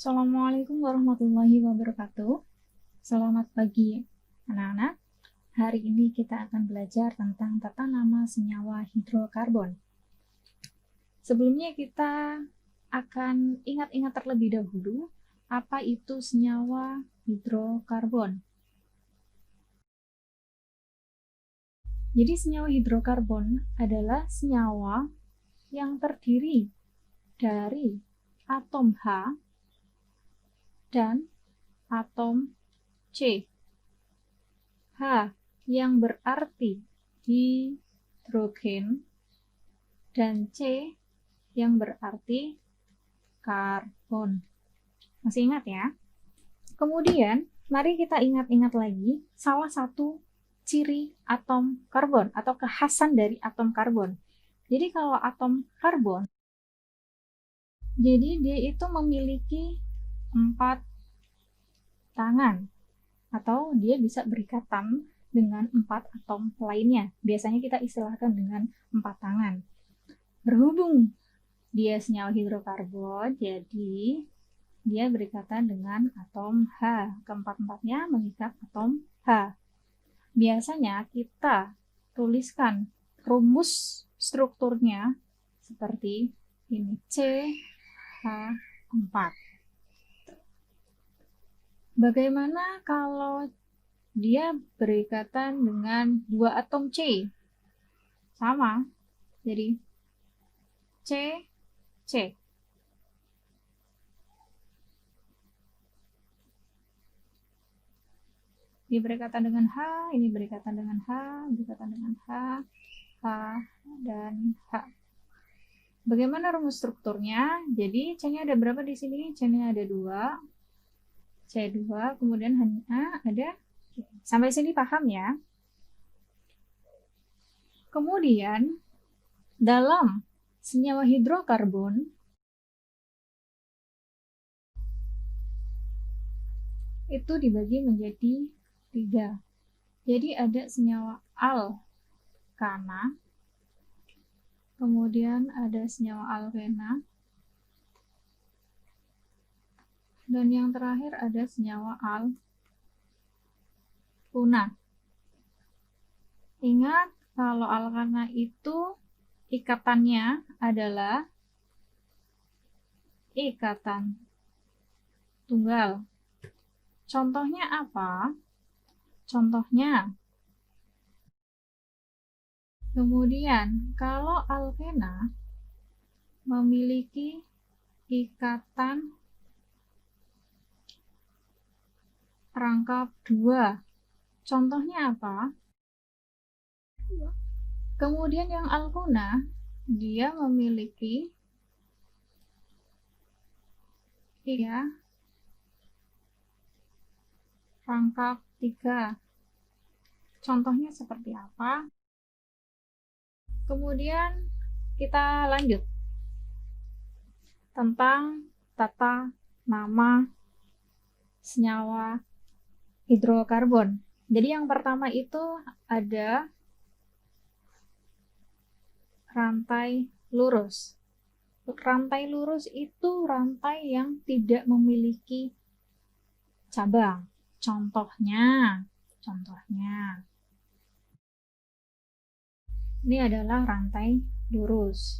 Assalamualaikum warahmatullahi wabarakatuh. Selamat pagi, anak-anak. Hari ini kita akan belajar tentang tata nama senyawa hidrokarbon. Sebelumnya kita akan ingat-ingat terlebih dahulu apa itu senyawa hidrokarbon. Jadi senyawa hidrokarbon adalah senyawa yang terdiri dari atom H dan atom C. H yang berarti hidrogen dan C yang berarti karbon. Masih ingat ya? Kemudian, mari kita ingat-ingat lagi salah satu ciri atom karbon atau kekhasan dari atom karbon. Jadi kalau atom karbon, jadi dia itu memiliki 4 tangan atau dia bisa berikatan dengan 4 atom lainnya. Biasanya kita istilahkan dengan 4 tangan. Berhubung dia senyawa hidrokarbon, jadi dia berikatan dengan atom H. Keempat-empatnya mengikat atom H. Biasanya kita tuliskan rumus strukturnya seperti ini, CH4. Bagaimana kalau dia berikatan dengan 2 atom C? Sama, jadi C. Ini berikatan dengan H, ini berikatan dengan H, berikatan dengan H, H, dan H. Bagaimana rumus strukturnya? Jadi C-nya ada berapa di sini? C-nya ada 2, C2, kemudian hanya ada, sampai sini paham ya? Kemudian, dalam senyawa hidrokarbon, itu dibagi menjadi 3. Jadi ada senyawa alkana, kemudian ada senyawa alkena, dan yang terakhir ada senyawa alkuna. Ingat, kalau alkana itu ikatannya adalah ikatan tunggal. Contohnya apa? Contohnya, kemudian kalau alkena memiliki ikatan rangkap 2. Contohnya apa? Kemudian yang alkuna, dia memiliki rangkap 3. Contohnya seperti apa? Kemudian kita lanjut tentang tata nama senyawa hidrokarbon. Jadi yang pertama itu ada rantai lurus. Rantai lurus itu rantai yang tidak memiliki cabang. Contohnya, ini adalah rantai lurus.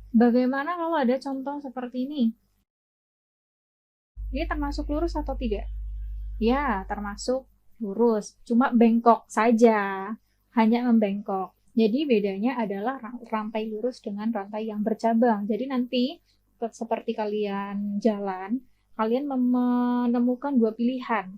Bagaimana kalau ada contoh seperti ini? Ini termasuk lurus atau tidak? Ya, termasuk lurus. Cuma bengkok saja. Hanya membengkok. Jadi bedanya adalah rantai lurus dengan rantai yang bercabang. Jadi nanti seperti kalian jalan, kalian menemukan 2 pilihan.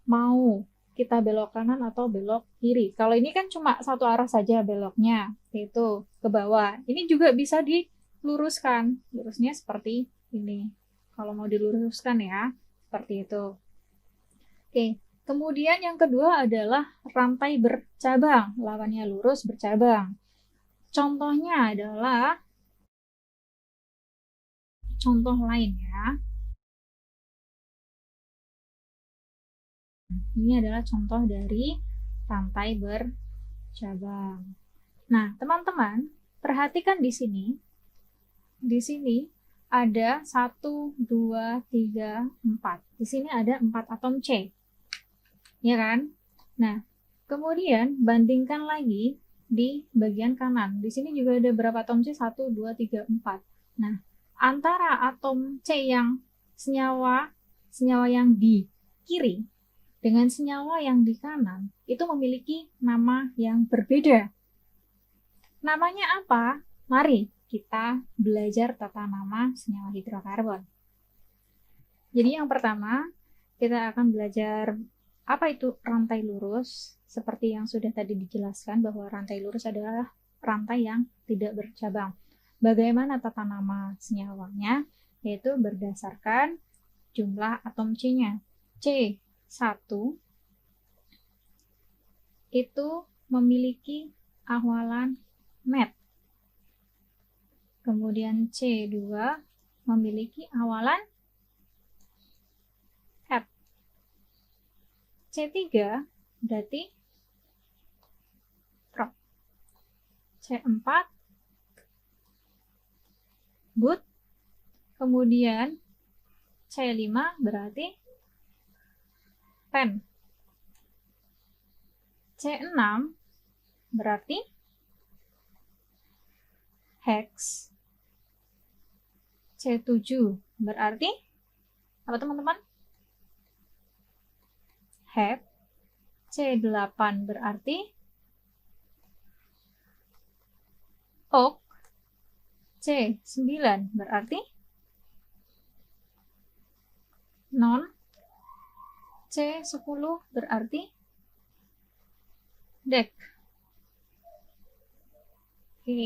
Mau kita belok kanan atau belok kiri. Kalau ini kan cuma satu arah saja beloknya, yaitu ke bawah. Ini juga bisa diluruskan. Lurusnya seperti ini. Kalau mau diluruskan ya, seperti itu. Oke. Kemudian yang kedua adalah rantai bercabang. Lawannya lurus, bercabang. Contohnya adalah contoh lain ya. Ini adalah contoh dari rantai bercabang. Nah, teman-teman, perhatikan di sini ada 1, 2, 3, 4. Di sini ada 4 atom C. Ya kan? Nah, kemudian bandingkan lagi di bagian kanan. Di sini juga ada berapa atom C? 1, 2, 3, 4. Nah, antara atom C yang senyawa yang di kiri dengan senyawa yang di kanan itu memiliki nama yang berbeda. Namanya apa? Mari kita belajar tata nama senyawa hidrokarbon. Jadi yang pertama, kita akan belajar apa itu rantai lurus. Seperti yang sudah tadi dijelaskan bahwa rantai lurus adalah rantai yang tidak bercabang. Bagaimana tata nama senyawanya? Yaitu berdasarkan jumlah atom C-nya. C1 itu memiliki awalan met. Kemudian C2 memiliki awalan F. C3 berarti prop. C4 but. Kemudian C5 berarti pen. C6 berarti hex. C7 berarti apa teman-teman? Hep. C8 berarti oak. C9 berarti non. C10 berarti dek. Oke.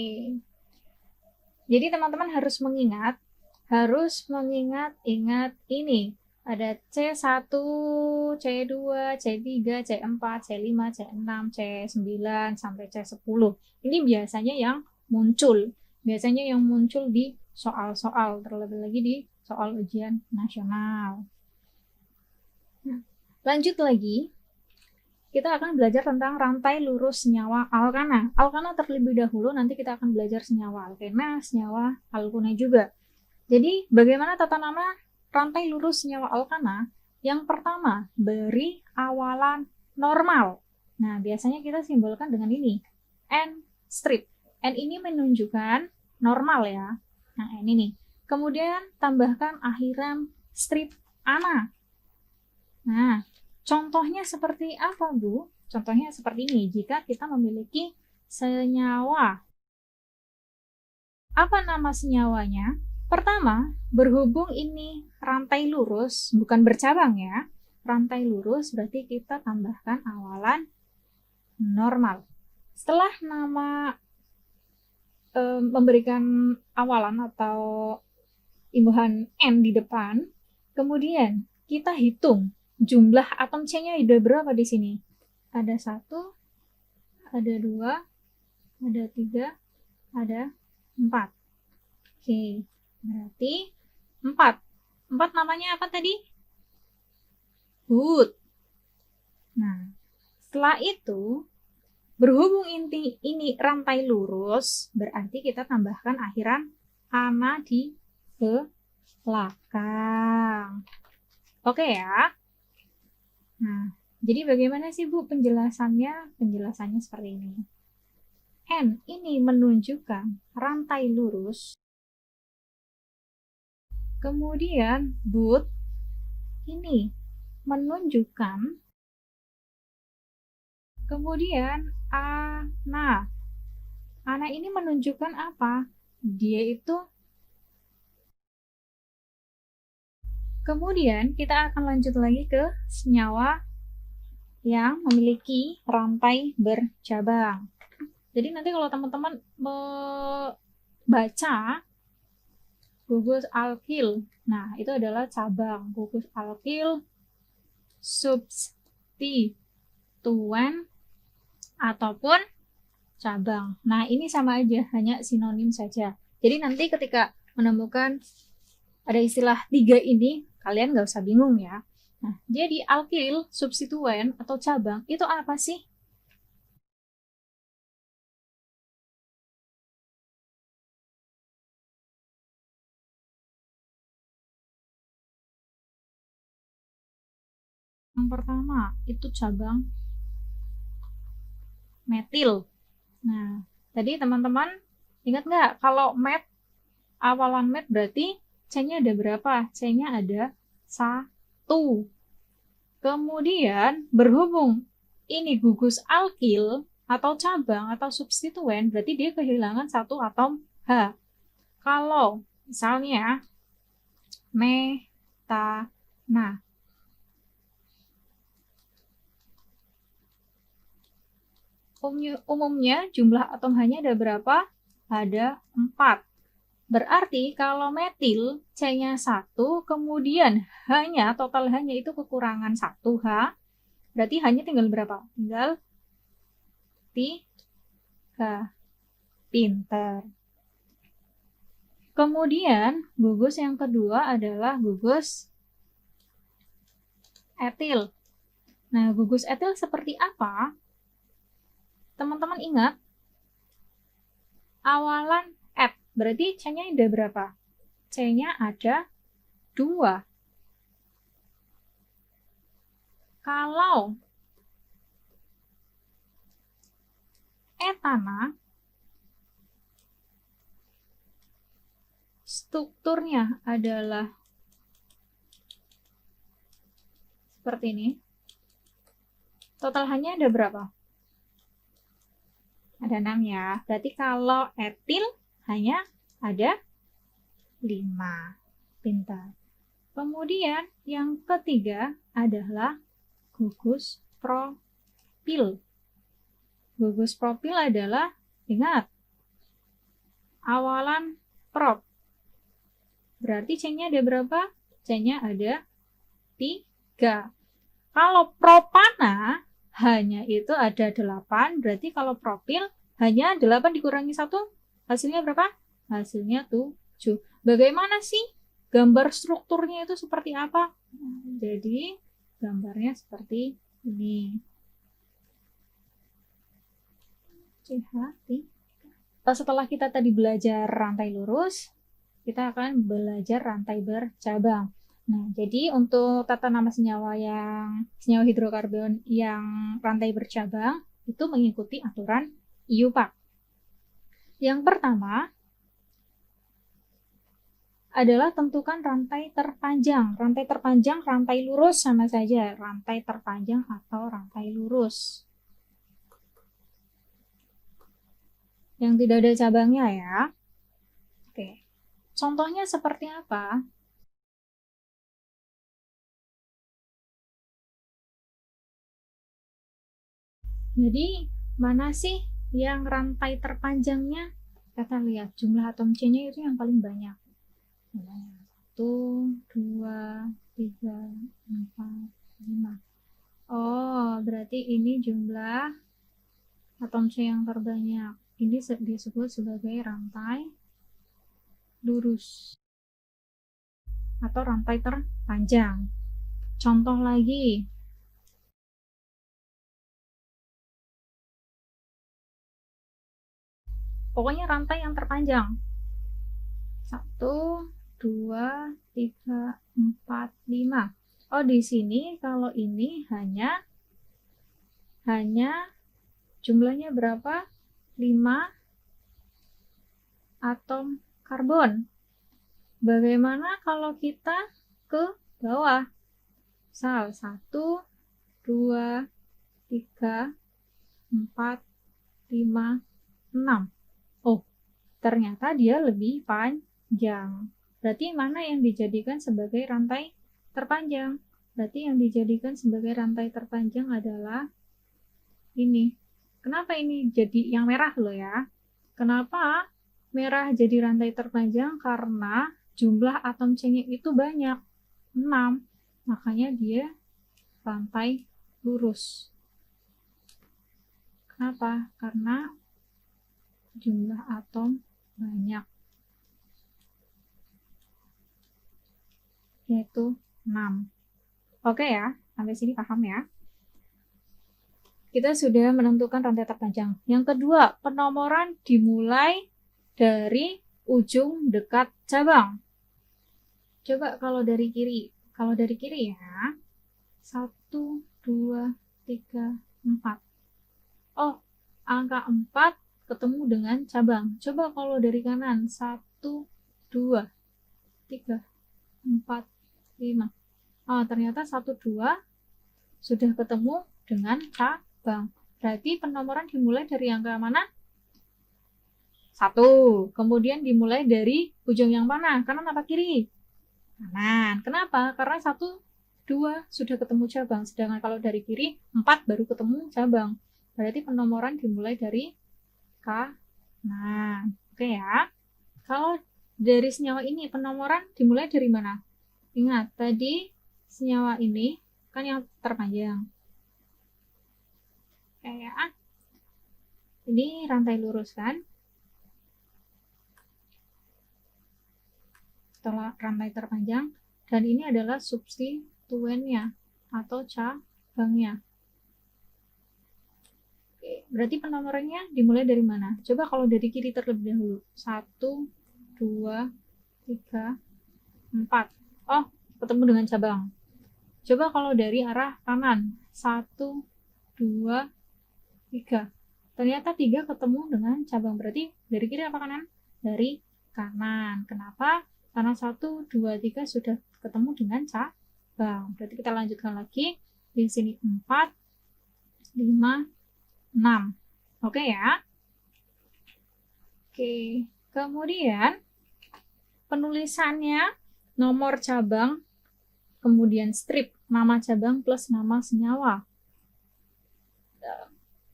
Jadi teman-teman harus mengingat ingat ini. Ada C1, C2, C3, C4, C5, C6, C9 sampai C10. Ini biasanya yang muncul di soal-soal, terlebih lagi di soal ujian nasional. Nah, lanjut lagi, kita akan belajar tentang rantai lurus senyawa alkana. Alkana terlebih dahulu, nanti kita akan belajar senyawa alkena, senyawa alkuna juga. Jadi, bagaimana tata nama rantai lurus senyawa alkana? Yang pertama, beri awalan normal. Nah, biasanya kita simbolkan dengan ini, N strip. N ini menunjukkan normal ya. Nah, N ini. Kemudian tambahkan akhiran strip ana. Nah, contohnya seperti apa, Bu? Contohnya seperti ini, jika kita memiliki senyawa. Apa nama senyawanya? Pertama, berhubung ini rantai lurus, bukan bercabang ya. Rantai lurus berarti kita tambahkan awalan normal. Setelah nama memberikan awalan atau imbuhan N di depan, kemudian kita hitung jumlah atom C-nya ada berapa di sini? Ada 1, ada 2, ada 3, ada 4. Oke, berarti 4. 4 namanya apa tadi? But. Nah, setelah itu, berhubung ini rantai lurus, berarti kita tambahkan akhiran ana di belakang. Oke ya. Nah, jadi bagaimana sih Bu penjelasannya? Penjelasannya seperti ini. N ini menunjukkan rantai lurus. Kemudian but ini menunjukkan. Kemudian ana. Ana ini menunjukkan apa? Dia itu. Kemudian kita akan lanjut lagi ke senyawa yang memiliki rantai bercabang. Jadi nanti kalau teman-teman membaca gugus alkil, nah itu adalah cabang. Gugus alkil substituen ataupun cabang. Nah ini sama aja, hanya sinonim saja. Jadi nanti ketika menemukan ada istilah 3 ini, kalian nggak usah bingung ya. Nah, jadi alkil, substituen, atau cabang, itu apa sih? pertama itu cabang metil. Nah, tadi teman-teman ingat nggak kalau awalan met berarti C-nya ada berapa? C-nya ada 1. Kemudian berhubung ini gugus alkil atau cabang atau substituen, berarti dia kehilangan 1 atom H. Kalau misalnya metana, umumnya jumlah atom H-nya ada berapa? Ada 4. Berarti kalau metil C-nya 1, kemudian H-nya, total H-nya itu kekurangan 1 H, berarti H-nya tinggal berapa? Tinggal 3. Pinter. Kemudian gugus yang kedua adalah gugus etil. Nah, gugus etil seperti apa? Teman-teman ingat, awalan et, berarti C-nya ada berapa? C-nya ada 2. Kalau etana, strukturnya adalah seperti ini. Total H-nya ada berapa? Ada 6 ya. Berarti kalau etil hanya ada 5. Pintar. Kemudian yang ketiga adalah gugus propil. Gugus propil adalah, ingat, awalan prop. Berarti C-nya ada berapa? C-nya ada 3. Kalau propana hanya itu ada 8, berarti kalau propil hanya 8 dikurangi 1, hasilnya berapa? Hasilnya 7. Bagaimana sih gambar strukturnya itu seperti apa? Jadi gambarnya seperti ini. Setelah kita tadi belajar rantai lurus, kita akan belajar rantai bercabang. Nah, jadi untuk tata nama senyawa hidrokarbon yang rantai bercabang itu mengikuti aturan IUPAC. Yang pertama adalah tentukan rantai terpanjang. Rantai terpanjang, rantai lurus sama saja, rantai terpanjang atau rantai lurus. Yang tidak ada cabangnya ya. Oke. Contohnya seperti apa? Jadi, mana sih yang rantai terpanjangnya? Kita lihat jumlah atom C-nya itu yang paling banyak. 1, 2, 3, 4, 5. Oh, berarti ini jumlah atom C yang terbanyak. Ini disebut sebagai rantai lurus atau rantai terpanjang. Contoh lagi. Pokoknya rantai yang terpanjang. 1, 2, 3, 4, 5. Oh, di sini kalau ini hanya jumlahnya berapa? 5 atom karbon. Bagaimana kalau kita ke bawah? 1, 2, 3, 4, 5, 6. Oh, ternyata dia lebih panjang. Berarti mana yang dijadikan sebagai rantai terpanjang? Berarti yang dijadikan sebagai rantai terpanjang adalah ini. Kenapa ini jadi yang merah loh ya? Kenapa merah jadi rantai terpanjang? Karena jumlah atom C-nya itu banyak, 6. Makanya dia rantai lurus. Kenapa? Karena jumlah atom banyak, yaitu 6. Oke ya, sampai sini paham ya? Kita sudah menentukan rantai terpanjang. Yang kedua, penomoran dimulai dari ujung dekat cabang. Coba kalau dari kiri ya. 1, 2, 3, 4. Oh, angka 4 ketemu dengan cabang. Coba kalau dari kanan, 1, 2, 3, 4, 5. Oh, ternyata 1, 2 sudah ketemu dengan cabang. Berarti penomoran dimulai dari angka mana? 1. Kemudian dimulai dari ujung yang mana? Kanan apa kiri? Kanan. Kenapa? Karena 1, 2 sudah ketemu cabang. Sedangkan kalau dari kiri, 4 baru ketemu cabang. Berarti penomoran dimulai dari kanan. Oke ya. Kalau dari senyawa ini, penomoran dimulai dari mana? Ingat, tadi senyawa ini kan yang terpanjang. Kayak ini rantai lurus kan? Setelah rantai terpanjang, dan ini adalah substituennya atau cabangnya. Oke, berarti penomorannya dimulai dari mana? Coba kalau dari kiri terlebih dahulu. 1, 2, 3, 4. Oh, ketemu dengan cabang. Coba kalau dari arah kanan. 1, 2, 3. Ternyata 3 ketemu dengan cabang. Berarti dari kiri apa kanan? Dari kanan. Kenapa? Karena 1, 2, 3 sudah ketemu dengan cabang. Berarti kita lanjutkan lagi. Di sini 4, 5, 6. Oke ya. Oke. Kemudian penulisannya nomor cabang, kemudian strip, nama cabang plus nama senyawa.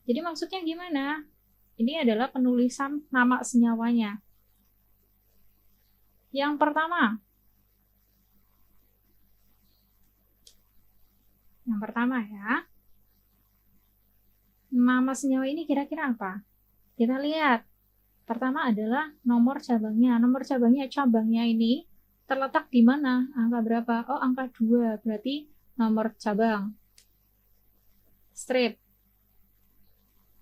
Jadi maksudnya gimana? Ini adalah penulisan nama senyawanya. Yang pertama ya. Nama senyawa ini kira-kira apa? Kita lihat. Pertama adalah nomor cabangnya. Nomor cabangnya ini terletak di mana? Angka berapa? Oh, angka 2. Berarti nomor cabang. Strip.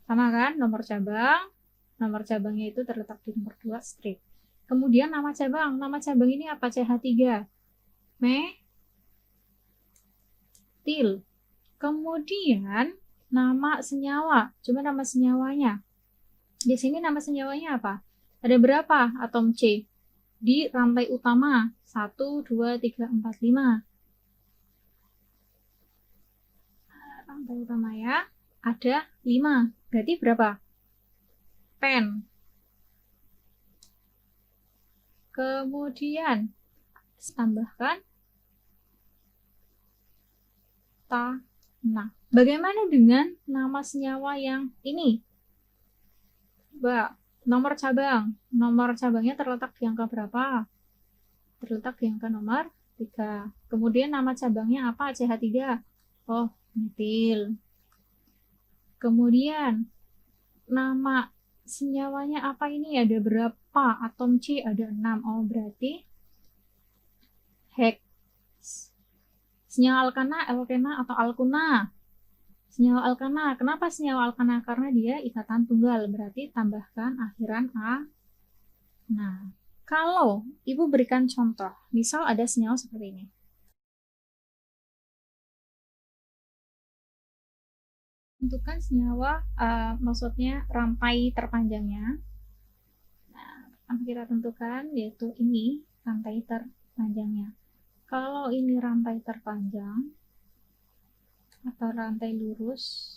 Sama kan? Nomor cabang. Nomor cabangnya itu terletak di nomor 2, strip. Kemudian nama cabang. Nama cabang ini apa? CH3. Metil. Kemudian nama senyawa. Coba nama senyawanya. Di sini nama senyawanya apa? Ada berapa atom C? Di rantai utama. 1, 2, 3, 4, 5. Rantai utama ya. Ada 5. Berarti berapa? Pen. Kemudian tambahkan tanah. Bagaimana dengan nama senyawa yang ini? Coba, nomor cabang. Nomor cabangnya terletak di angka berapa? Terletak di angka nomor 3. Kemudian nama cabangnya apa? CH3. Oh, metil. Kemudian nama senyawanya apa ini? Ada berapa atom C? Ada 6. Oh, berarti hex. Senyawa alkana, alkena atau alkuna? Senyawa alkana. Kenapa senyawa alkana? Karena dia ikatan tunggal. Berarti tambahkan akhiran A. Nah, kalau Ibu berikan contoh, misal ada senyawa seperti ini. Tentukan senyawa, maksudnya rantai terpanjangnya. Nah, akan kita tentukan yaitu ini rantai terpanjangnya. Kalau ini rantai terpanjang atau rantai lurus,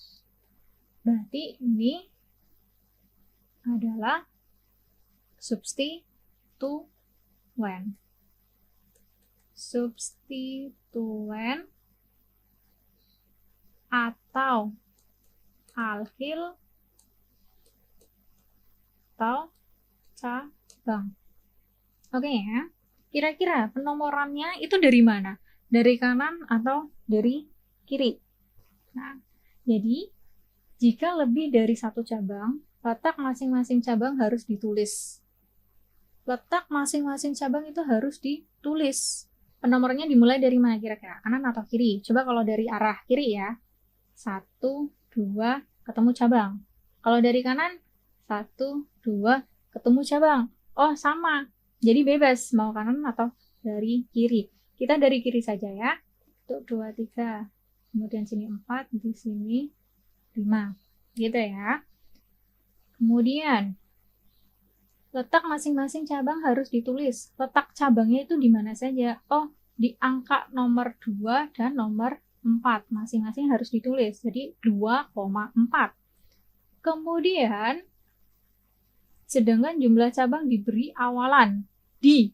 berarti ini adalah substituen. Substituen atau alkil atau cabang. Oke ya. Kira-kira penomorannya itu dari mana? Dari kanan atau dari kiri? Nah, jadi jika lebih dari satu cabang, letak masing-masing cabang harus ditulis. Letak masing-masing cabang itu harus ditulis. Penomornya dimulai dari mana kira-kira? Kanan atau kiri? Coba kalau dari arah kiri ya. 1, 2, ketemu cabang. Kalau dari kanan, 1, 2, ketemu cabang. Oh, sama. Jadi bebas mau kanan atau dari kiri. Kita dari kiri saja ya. 1, 2, 3. kemudian sini 4, di sini 5. Gitu ya. Kemudian letak masing-masing cabang harus ditulis. Letak cabangnya itu di mana saja? Oh, di angka nomor 2 dan nomor 4. Masing-masing harus ditulis. Jadi 2,4. Kemudian, sedangkan jumlah cabang diberi awalan di.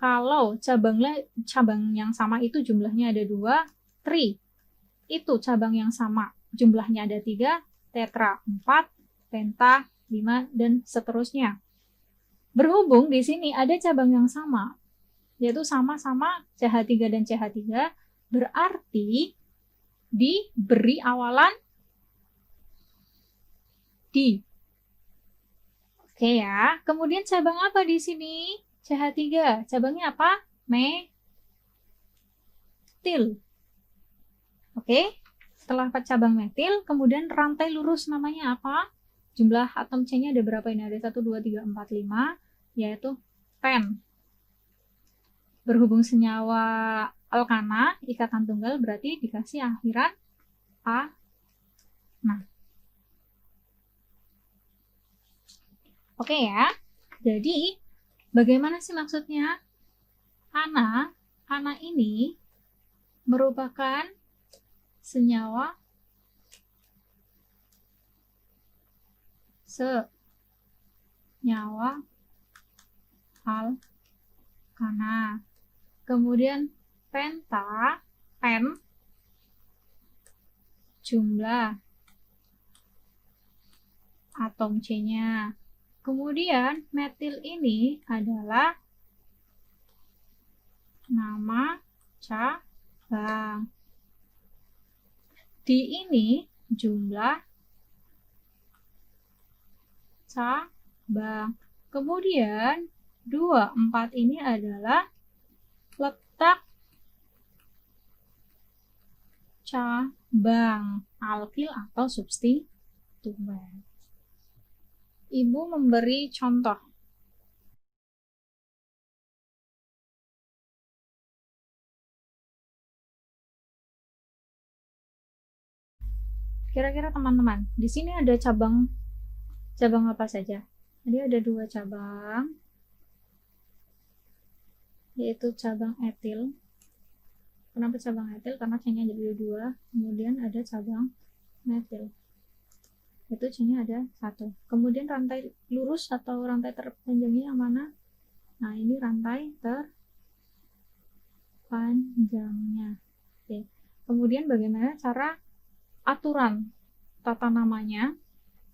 Kalau cabang yang sama itu jumlahnya ada 2, tri. Itu cabang yang sama. Jumlahnya ada 3, tetra 4, penta 5, dan seterusnya. Berhubung di sini ada cabang yang sama, yaitu sama-sama CH3 dan CH3, berarti diberi awalan di. Oke ya, kemudian cabang apa di sini? CH3, cabangnya apa? Metil. Oke, setelah cabang metil, kemudian rantai lurus namanya apa? Jumlah atom C-nya ada berapa ini? Ada 1, 2, 3, 4, 5, yaitu pen. Berhubung senyawa alkana, ikatan tunggal, berarti dikasih akhiran A. Nah, oke ya. Jadi, bagaimana sih maksudnya? Ana ini merupakan senyawa alkana. Kemudian penta, pen, jumlah atom C-nya. Kemudian metil ini adalah nama cabang. Di ini jumlah cabang. Kemudian 2, 4 ini adalah letak cabang alkil atau substituen. Ibu memberi contoh. Kira-kira teman-teman, di sini ada cabang apa saja? Jadi ada 2 cabang, yaitu cabang etil. Kenapa cabang etil? Karena C-nya jadi 2. Kemudian ada cabang metil. Itu C-nya ada 1. Kemudian rantai lurus atau rantai terpanjangnya yang mana? Nah, ini rantai terpanjangnya. Oke. Kemudian bagaimana cara aturan tata namanya?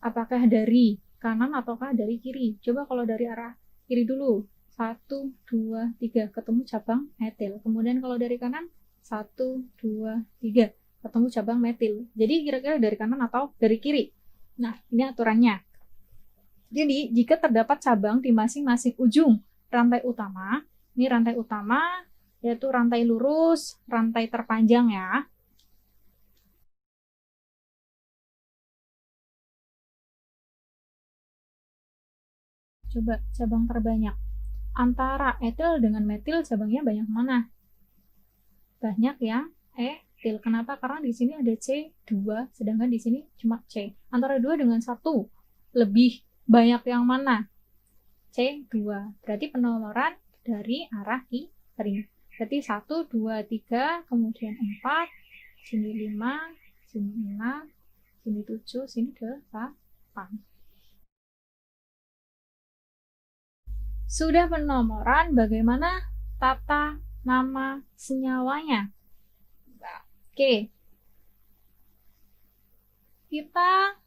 Apakah dari kanan ataukah dari kiri? Coba kalau dari arah kiri dulu. 1, 2, 3. Ketemu cabang etil. Kemudian kalau dari kanan, 1, 2, 3. Ketemu cabang metil. Jadi kira-kira dari kanan atau dari kiri? Nah, ini aturannya. Jadi, jika terdapat cabang di masing-masing ujung rantai utama, ini rantai utama, yaitu rantai lurus, rantai terpanjang ya. Coba cabang terbanyak. Antara etil dengan metil cabangnya banyak mana? Banyak yang etil. Kenapa? Karena di sini ada C2, sedangkan di sini cuma C. Antara 2 dengan 1, lebih banyak yang mana? C2. Berarti penomoran dari arah kiri. Berarti 1, 2, 3, kemudian 4, sini 5, sini 6, sini 7, sini 8. Sudah penomoran, bagaimana tata nama senyawanya? Oke. Kita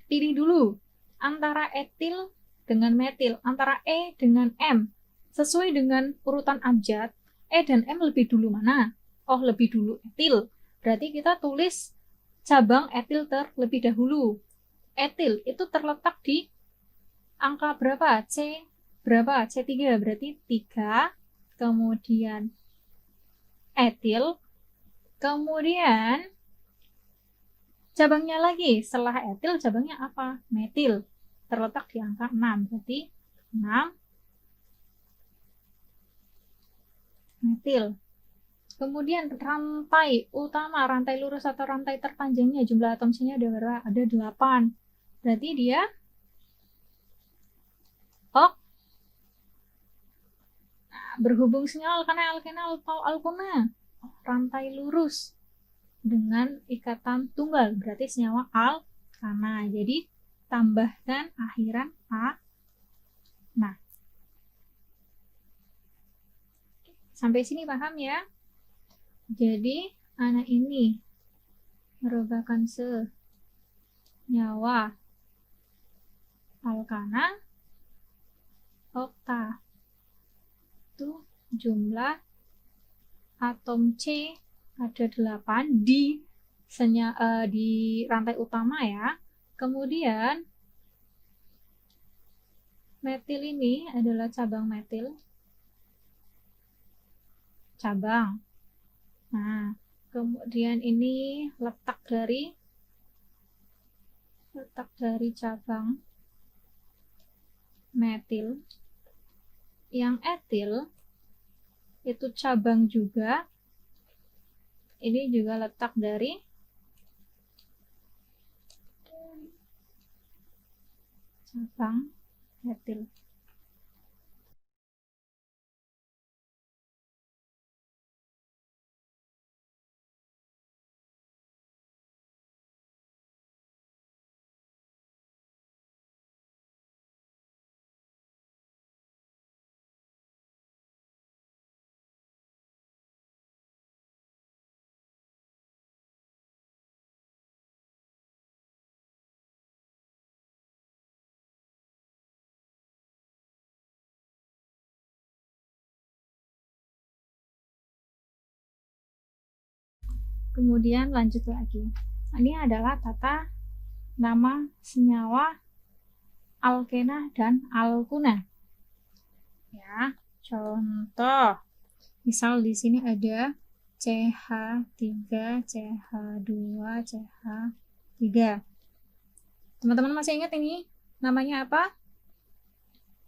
pilih dulu antara etil dengan metil, antara E dengan M. Sesuai dengan urutan abjad, E dan M lebih dulu mana? Oh, lebih dulu etil. Berarti kita tulis cabang etil terlebih dahulu. Etil itu terletak di angka berapa? C berapa? C3, berarti 3, kemudian etil, kemudian cabangnya lagi, setelah etil cabangnya apa? Metil, terletak di angka 6, berarti 6 metil. Kemudian rantai utama, rantai lurus atau rantai terpanjangnya, jumlah atom C-nya ada berapa? Ada 8. Berarti dia ok. Berhubung senyawa alkena atau alkuna, rantai lurus dengan ikatan tunggal, berarti senyawa alkana. Jadi tambahkan akhiran a. Nah, sampai sini paham ya? Jadi anak ini merupakan senyawa alkana okta. Itu jumlah atom C ada 8 di rantai utama ya. Kemudian metil ini adalah cabang metil. Cabang. Nah, kemudian ini letak dari cabang metil. Yang etil itu cabang juga. Ini juga letak dari cabang etil. Kemudian lanjut lagi. Ini adalah tata nama senyawa alkena dan alkuna. Ya, contoh. Misal di sini ada CH3, CH2, CH3. Teman-teman masih ingat ini namanya apa?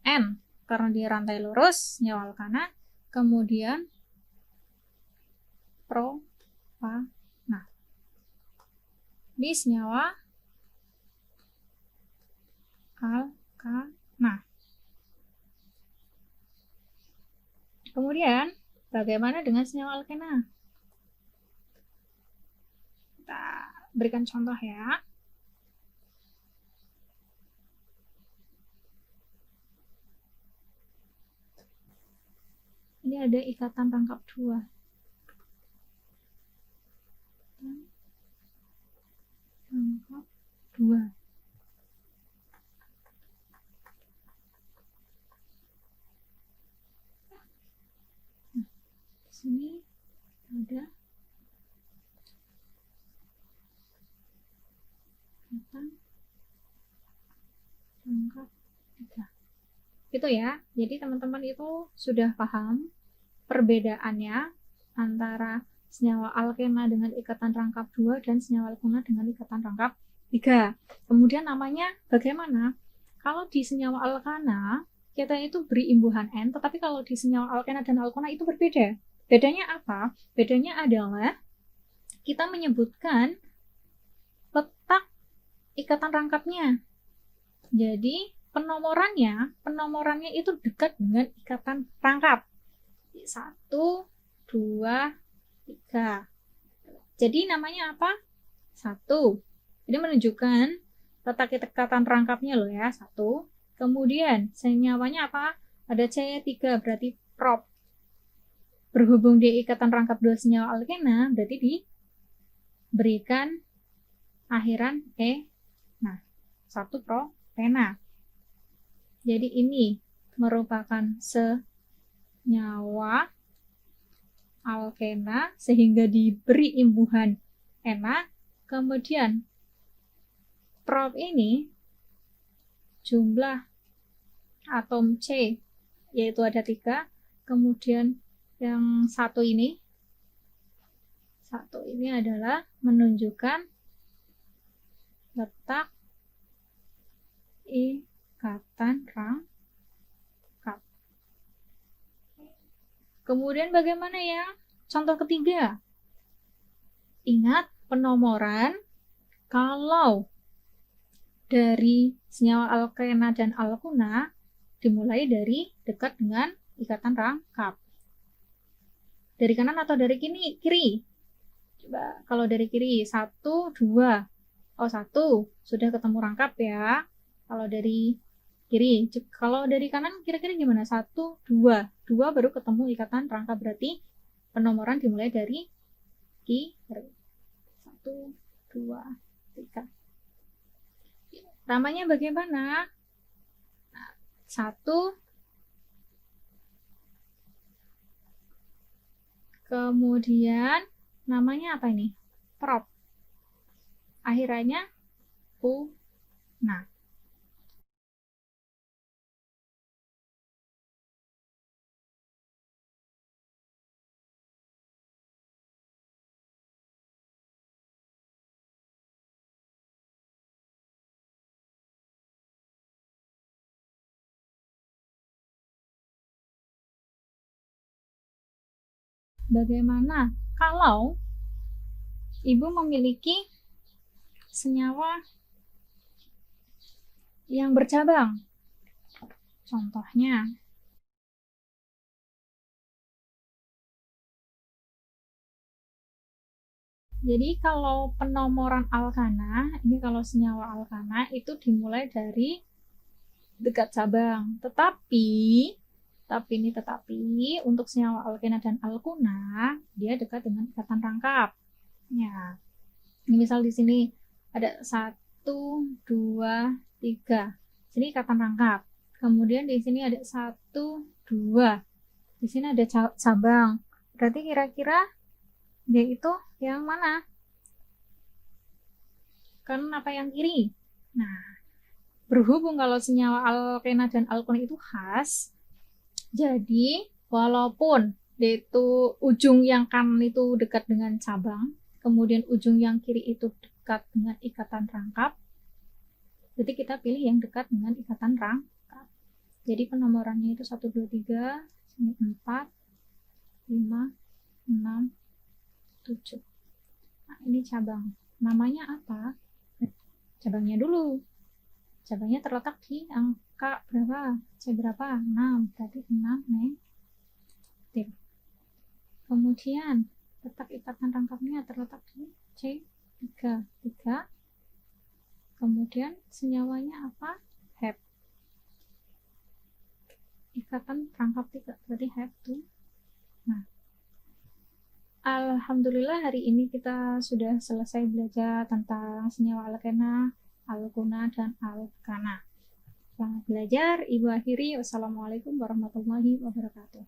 N, karena dia rantai lurus, senyawa alkana. Kemudian propana. Ini senyawa alkana. Kemudian, bagaimana dengan senyawa alkena? Kita berikan contoh ya. Ini ada ikatan rangkap 2. Rangkap 2. Di sini ada ikatan rangkap 3. Itu ya. Jadi teman-teman itu sudah paham perbedaannya antara senyawa alkena dengan ikatan rangkap 2 dan senyawa alkena dengan ikatan rangkap 3. Kemudian namanya bagaimana? Kalau di senyawa alkana kita itu beri imbuhan N, tetapi kalau di senyawa alkena dan alkana itu berbeda. Bedanya apa? Bedanya adalah kita menyebutkan letak ikatan rangkapnya. Jadi penomorannya itu dekat dengan ikatan rangkap. 1, 2, 3. Jadi namanya apa? 1. Ini menunjukkan letak ikatan rangkapnya loh ya, 1. Kemudian senyawanya apa? Ada C3, berarti prop. Berhubung dia ikatan rangkap 2 senyawa alkena, berarti diberikan akhiran E. Nah, 1 propena. Jadi ini merupakan senyawa alkena sehingga diberi imbuhan ena. Kemudian prop ini jumlah atom C yaitu ada 3. Kemudian yang satu ini adalah menunjukkan letak ikatan rangkap. Kemudian bagaimana ya Contoh ketiga, ingat penomoran kalau dari senyawa alkena dan alkuna dimulai dari dekat dengan ikatan rangkap. Dari kanan atau dari kiri? Coba kalau dari kiri, 1, 2. Oh, 1 sudah ketemu rangkap ya. Kalau dari kiri. Kalau dari kanan kira-kira gimana? 1, 2. 2 baru ketemu ikatan rangkap, berarti penomoran dimulai dari kiri. 1, 2, 3. Namanya bagaimana? 1, kemudian namanya apa ini? Prop. Akhirannya U. Nah, bagaimana kalau ibu memiliki senyawa yang bercabang? Contohnya, jadi kalau penomoran alkana, ini kalau senyawa alkana itu dimulai dari dekat cabang. Tetapi untuk senyawa alkena dan alkuna dia dekat dengan ikatan rangkap. Ya, ini misal di sini ada 1, 2, 3. Sini ikatan rangkap. Kemudian di sini ada 1, 2. Di sini ada cabang. Berarti kira-kira dia itu yang mana? Kan apa yang kiri? Nah, berhubung kalau senyawa alkena dan alkuna itu khas, jadi walaupun dia itu ujung yang kanan itu dekat dengan cabang, kemudian ujung yang kiri itu dekat dengan ikatan rangkap, jadi kita pilih yang dekat dengan ikatan rangkap. Jadi penomorannya itu 1, 2, 3, sini 4, 5, 6, 7. Nah, ini cabang. Namanya apa? Cabangnya dulu. Cabangnya terletak di angka berapa? C berapa? 6. Berarti 6 negatif. Kemudian letak ikatan rangkapnya terletak di C3. 3. Kemudian senyawanya apa? Hep. Ikatan rangkap 3. Berarti hep 2. Nah, alhamdulillah hari ini kita sudah selesai belajar tentang senyawa alkena, alkuna, dan alkana. Selamat belajar, Ibu akhiri. Wassalamualaikum warahmatullahi wabarakatuh.